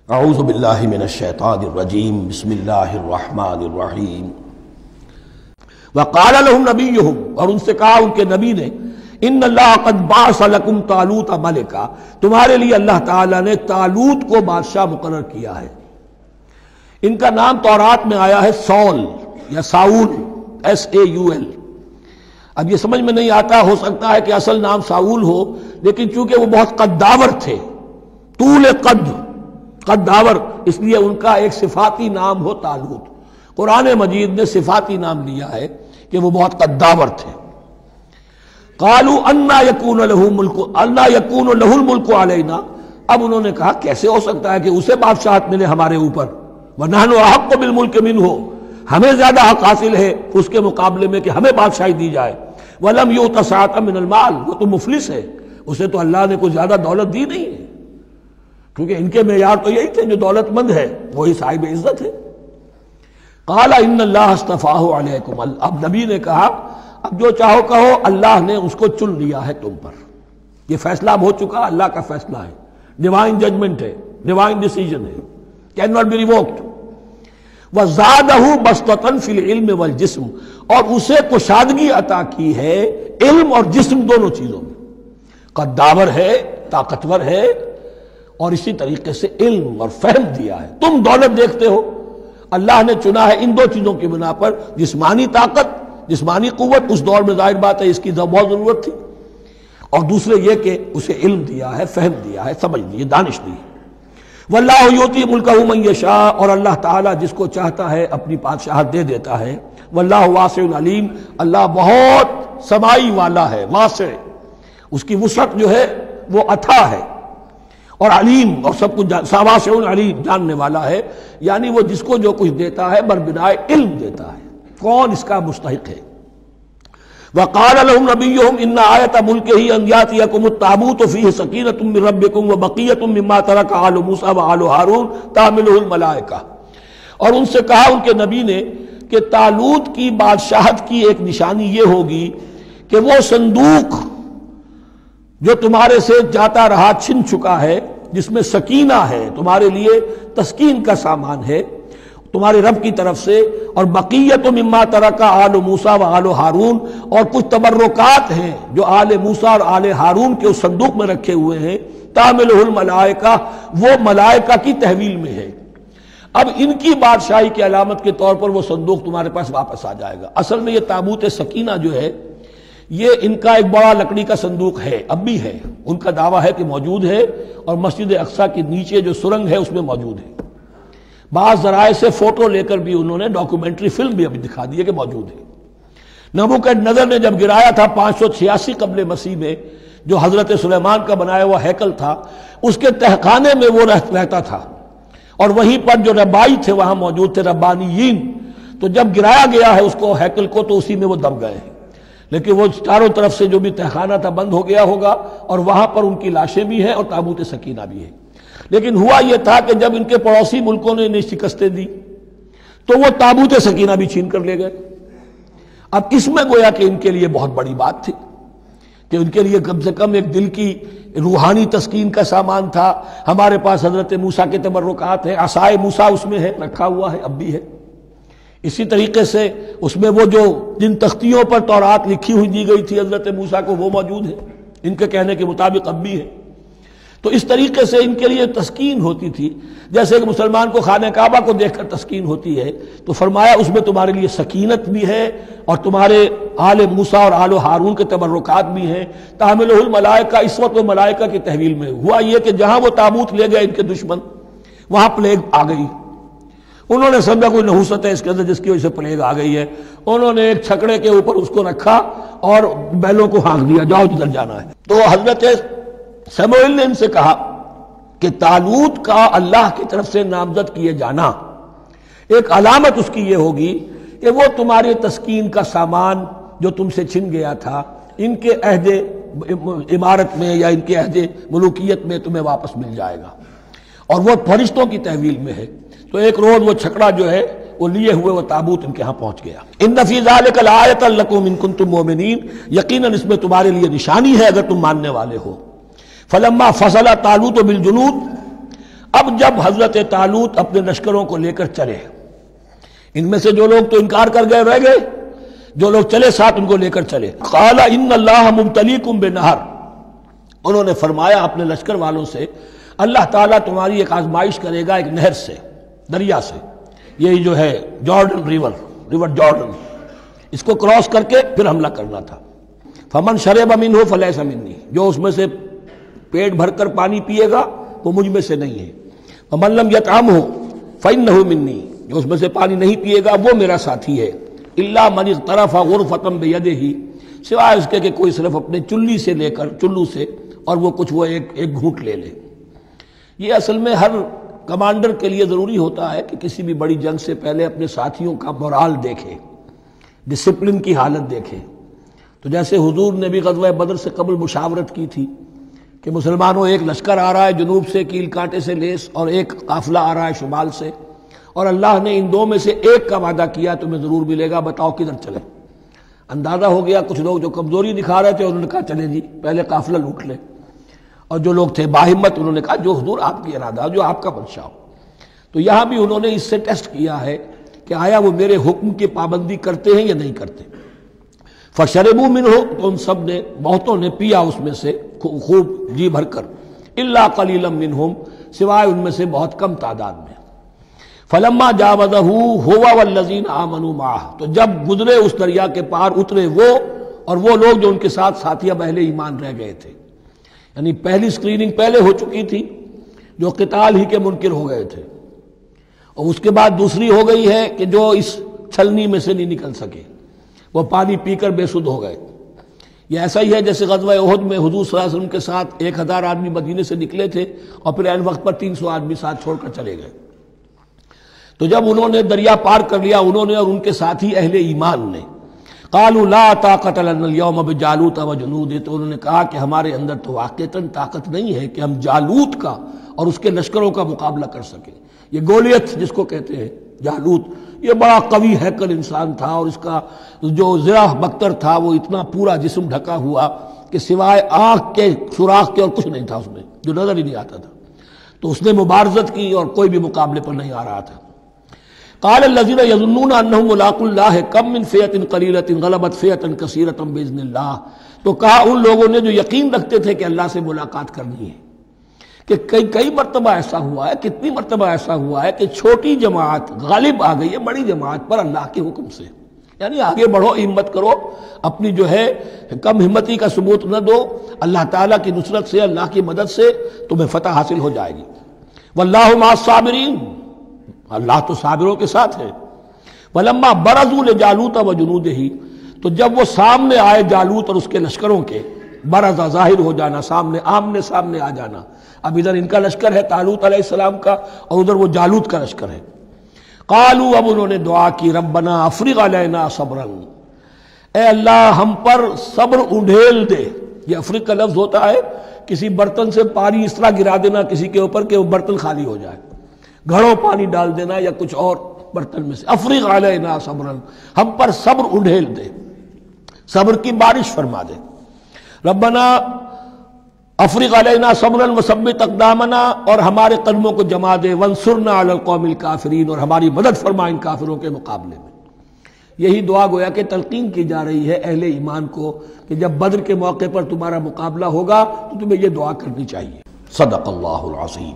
اعوذ باللہ من الشیطان الرجیم بسم اللہ الرحمن الرحیم وقال لهم نبیہم، اور ان سے کہا ان کے نبی نے، ان اللہ قد بعث لکم طالوت ملکا، تمہارے لیے اللہ تعالیٰ نے طالوت کو بادشاہ مقرر کیا ہے۔ ان کا نام تورات میں آیا ہے سول یا ساؤل، SAUL۔ اب یہ سمجھ میں نہیں آتا، ہو سکتا ہے کہ اصل نام ساؤل ہو، لیکن چونکہ وہ بہت قداور تھے، طول قداور، اس لیے ان کا ایک صفاتی نام ہو طالوت۔ قرآن مجید نے صفاتی نام لیا ہے کہ وہ بہت قداور تھے۔ قالوا انا یکون له الملک علینا، اب انہوں نے کہا کیسے ہو سکتا ہے کہ اسے بادشاہت ملے ہمارے اوپر، ونحن احق بالملک منہ، ہمیں زیادہ حق حاصل ہے اس کے مقابلے میں کہ ہمیں بادشاہی دی جائے۔ ولم یؤت سعۃ من المال، وہ تو مفلس ہے، اسے تو اللہ نے کوئی زیادہ دولت دی نہیں ہے، کیونکہ ان کے معیار تو یہی تھے، جو دولت مند ہے وہی صاحب عزت ہے۔ قال ان اللہ اصطفاہ علیکم، اب نبی نے کہا اب جو چاہو کہو، اللہ نے اس کو چن لیا ہے تم پر، یہ فیصلہ اب ہو چکا، اللہ کا فیصلہ ہے، ڈیوائن ججمنٹ ہے، ڈیوائن ڈیسیژن ہے، کین ناٹ بی ریووکڈ۔ وزادہ بسطۃ فی العلم والجسم، اور اسے کشادگی عطا کی ہے علم اور جسم دونوں چیزوں میں، قداور ہے، طاقتور ہے، اور اسی طریقے سے علم اور فہم دیا ہے۔ تم دولت دیکھتے ہو، اللہ نے چنا ہے ان دو چیزوں کی بنا پر، جسمانی طاقت، جسمانی قوت، اس دور میں ظاہر بات ہے اس کی بہت ضرورت تھی، اور دوسرے یہ کہ اسے علم دیا ہے، فہم دیا ہے، سمجھ دی ہے، دانش دی ہے۔ واللہ یؤتی ملکہ من یشاء، اور اللہ تعالیٰ جس کو چاہتا ہے اپنی بادشاہت دے دیتا ہے۔ واللہ واسع علیم، اللہ بہت سمائی والا ہے، واسع، اس کی وسعت جو ہے وہ عطا ہے، اور علیم، اور سب کچھ واسع علیم، جاننے والا ہے، یعنی وہ جس کو جو کچھ دیتا ہے بربنائے علم دیتا ہے، کون اس کا مستحق ہے۔ وقال لهم نبيهم ان آیۃ ملکہ ان یاتیکم التابوت فیہ سکینۃ من ربکم وبقیۃ مما ترک آل موسیٰ وآل ہارون تحملہ الملائکہ، اور ان سے کہا ان کے نبی نے کہ طالوت کی بادشاہت کی ایک نشانی یہ ہوگی کہ وہ صندوق جو تمہارے سے جاتا رہا چھن چکا ہے، جس میں سکینہ ہے، تمہارے لیے تسکین کا سامان ہے تمہارے رب کی طرف سے، اور بقیت مما ترک آل موسیٰ و آل ہارون، اور کچھ تبرکات ہیں جو آل موسیٰ اور آل ہارون کے اس صندوق میں رکھے ہوئے ہیں، تحملہ الملائکہ، وہ ملائکہ کی تحویل میں ہے۔ اب ان کی بادشاہی کی علامت کے طور پر وہ صندوق تمہارے پاس واپس آ جائے گا۔ اصل میں یہ تابوت سکینہ جو ہے، یہ ان کا ایک بڑا لکڑی کا صندوق ہے، اب بھی ہے، ان کا دعویٰ ہے کہ موجود ہے، اور مسجد اقصیٰ کے نیچے جو سرنگ ہے اس میں موجود ہے۔ بعض ذرائع سے فوٹو لے کر بھی انہوں نے ڈاکومنٹری فلم بھی ابھی دکھا دی ہے کہ موجود ہے۔ نبوکدنضر نے جب گرایا تھا 586 قبل مسیح میں، جو حضرت سلیمان کا بنایا ہوا ہیکل تھا، اس کے تہخانے میں وہ رہتا تھا، اور وہیں پر جو ربائی تھے وہاں موجود تھے، ربانیین، تو جب گرایا گیا ہے اس کو، ہیکل کو، تو اسی میں وہ دب گئے ہیں، لیکن وہ چاروں طرف سے جو بھی تہخانہ تھا بند ہو گیا ہوگا، اور وہاں پر ان کی لاشیں بھی ہیں اور تابوت سکینہ بھی ہے۔ لیکن ہوا یہ تھا کہ جب ان کے پڑوسی ملکوں نے انہیں شکستیں دی تو وہ تابوت سکینہ بھی چھین کر لے گئے۔ اب اس میں گویا کہ ان کے لیے بہت بڑی بات تھی کہ ان کے لیے کم سے کم ایک دل کی روحانی تسکین کا سامان تھا۔ ہمارے پاس حضرت موسیٰ کے تبرکات ہیں، عصائے موسیٰ اس میں ہے، رکھا ہوا ہے، اب بھی ہے۔ اسی طریقے سے اس میں وہ جو جن تختیوں پر تورات لکھی ہوئی دی گئی تھی حضرت موسیٰ کو، وہ موجود ہے، ان کے کہنے کے مطابق اب بھی ہے۔ تو اس طریقے سے ان کے لیے تسکین ہوتی تھی، جیسے کہ مسلمان کو خانہ کعبہ کو دیکھ کر تسکین ہوتی ہے، تو فرمایا اس میں تمہارے لیے سکینت بھی ہے، اور تمہارے آل موسیٰ اور آل ہارون کے تبرکات بھی ہیں۔ تحملہ الملائکہ، اس وقت وہ ملائکہ کی تحویل میں ہوا یہ کہ جہاں وہ تابوت لے گئے ان کے دشمن، وہاں پلیگ آ گئی۔ انہوں نے سمجھا کوئی نحوست ہے اس کے اندر جس کی وجہ سے پلیگ آ گئی ہے، انہوں نے ایک چھکڑے کے اوپر اس کو رکھا اور بیلوں کو ہانک دیا، جاؤ جدھر جانا ہے۔ تو حضرت سموئیل نے ان سے کہا کہ طالوت کا اللہ کی طرف سے نامزد کیے جانا ایک علامت اس کی یہ ہوگی کہ وہ تمہارے تسکین کا سامان جو تم سے چھن گیا تھا، ان کے عہد عمارت میں یا ان کے عہد ملوکیت میں تمہیں واپس مل جائے گا، اور وہ فرشتوں کی تحویل میں ہے۔ تو ایک روز وہ چھکڑا جو ہے وہ لیے ہوئے وہ تابوت ان کے ہاں پہنچ گیا۔ ان فی ذلک لآیۃ لکم ان کنتم مؤمنین، یقیناً اس میں تمہارے لیے نشانی ہے اگر تم ماننے والے ہو۔ فلما فصل طالوت بالجنود، اب جب حضرت طالوت اپنے لشکروں کو لے کر چلے، ان میں سے جو لوگ تو انکار کر گئے رہ گئے، جو لوگ چلے ساتھ ان کو لے کر چلے. قال ان اللہ مبتلیکم بنہر، انہوں نے فرمایا اپنے لشکر والوں سے اللہ تعالیٰ تمہاری ایک آزمائش کرے گا ایک نہر سے، دریا سے، یہ جو ہے جارڈن ریور جارڈن، اس کو کراس کر کے پھر حملہ کرنا تھا. فمن شرب منہ فلیس منی، جو اس میں سے پیٹ بھر کر پانی پیے گا وہ مجھ میں سے نہیں ہے. ومن لم یطعمہ فانہ منی، جو اس میں سے پانی نہیں پیے گا وہ میرا ساتھی ہے. الا من اغترف غرفۃ بیدہ، سوائے اس کے کہ کوئی صرف اپنے چلو سے اور وہ کچھ وہ ایک گھونٹ لے لے. یہ اصل میں ہر کمانڈر کے لیے ضروری ہوتا ہے کہ کسی بھی بڑی جنگ سے پہلے اپنے ساتھیوں کا مورال دیکھے، ڈسپلن کی حالت دیکھے. تو جیسے حضور نے بھی غزوہ بدر سے قبل مشاورت کی تھی کہ مسلمانوں ایک لشکر آ رہا ہے جنوب سے کیل کانٹے سے لیس، اور ایک قافلہ آ رہا ہے شمال سے، اور اللہ نے ان دو میں سے ایک کا وعدہ کیا تمہیں ضرور ملے گا، بتاؤ کدھر چلے. اندازہ ہو گیا کچھ لوگ جو کمزوری دکھا رہے تھے انہوں نے کہا چلیں جی پہلے قافلہ لوٹ لیں، اور جو لوگ تھے باہمت انہوں نے کہا جو حضور آپ کی ارادہ جو آپ کا منشا ہو. تو یہاں بھی انہوں نے اس سے ٹیسٹ کیا ہے کہ آیا وہ میرے حکم کی پابندی کرتے ہیں یا نہیں کرتے. فشربوا منہ، تو ان سب نے بہتوں نے پیا اس میں سے خوب جی بھر کر. الا قلیلا منہم، سوائے ان میں سے بہت کم تعداد میں. فلما جاوزہ هو والذین آمنوا معہ، تو جب گزرے اس دریا کے پار اترے وہ اور وہ لوگ جو ان کے ساتھ ساتھیہ اہل ایمان رہ گئے تھے. یعنی پہلی سکریننگ پہلے ہو چکی تھی جو قتال ہی کے منکر ہو گئے تھے، اور اس کے بعد دوسری ہو گئی ہے کہ جو اس چھلنی میں سے نہیں نکل سکے، وہ پانی پی کر بے سدھ ہو گئے. یہ ایسا ہی ہے جیسے غزوہ احد میں حضور صلی اللہ علیہ وسلم کے ساتھ 1000 آدمی مدینے سے نکلے تھے اور پھر عین وقت پر 300 آدمی ساتھ چھوڑ کر چلے گئے. تو جب انہوں نے دریا پار کر لیا انہوں نے اور ان کے ساتھی اہل ایمان نے، قالوا لا طاقت لنا اليوم بجالوت وجنودہ، تو انہوں نے کہا کہ ہمارے اندر تو واقعتاً طاقت نہیں ہے کہ ہم جالوت کا اور اس کے لشکروں کا مقابلہ کر سکیں. یہ گولیت جس کو کہتے ہیں جالوت، یہ بڑا قوی ہیکل انسان تھا، اور اس کا جو زرہ بختر تھا وہ اتنا پورا جسم ڈھکا ہوا کہ سوائے آنکھ کے سوراخ کے اور کچھ نہیں تھا اس میں، جو نظر ہی نہیں آتا تھا. تو اس نے مبارزت کی اور کوئی بھی مقابلے پر نہیں آ رہا تھا. قال الذين يظنون انهم ملاقو الله كم من فئة قليلة غلبت فئة كثيرة باذن الله، تو کہا ان لوگوں نے جو یقین رکھتے تھے کہ اللہ سے ملاقات کرنی ہے کہ کئی مرتبہ ایسا ہوا ہے، کتنی مرتبہ ایسا ہوا ہے کہ چھوٹی جماعت غالب آ گئی ہے بڑی جماعت پر اللہ کے حکم سے. یعنی آگے بڑھو، ہمت کرو، اپنی جو ہے کم ہمتی کا ثبوت نہ دو، اللہ تعالیٰ کی نصرت سے اللہ کی مدد سے تمہیں فتح حاصل ہو جائے گی. واللہ مع الصابرین، اللہ تو صابروں کے ساتھ ہے. ولما برزوا لجالوت وجنودہ، تو جب وہ سامنے آئے جالوت اور اس کے لشکروں کے، برزا ظاہر ہو جانا، سامنے آمنے سامنے آ جانا. اب ادھر ان کا لشکر ہے طالوت علیہ السلام کا اور ادھر وہ جالوت کا لشکر ہے. قالوا، اب انہوں نے دعا کی، ربنا افرغ علینا صبرا، اے اللہ ہم پر صبر انڈھیل دے. یہ افرغ کا لفظ ہوتا ہے کسی برتن سے پانی اس طرح گرا دینا کسی کے اوپر کہ وہ برتن خالی ہو جائے، گھڑوں پانی ڈال دینا یا کچھ اور برتن میں سے. افرغ علینا صبرا، ہم پر صبر انڈھیل دے، صبر کی بارش فرما دے. ربنا افرغ علینا صبرا وثبت اقدامنا، اور ہمارے قدموں کو جما دے، وانصرنا علی القوم الکافرین، اور ہماری مدد فرما ان کافروں کے مقابلے میں. یہی دعا گویا کہ تلقین کی جا رہی ہے اہل ایمان کو کہ جب بدر کے موقع پر تمہارا مقابلہ ہوگا تو تمہیں یہ دعا کرنی چاہیے. صدق اللہ العظیم.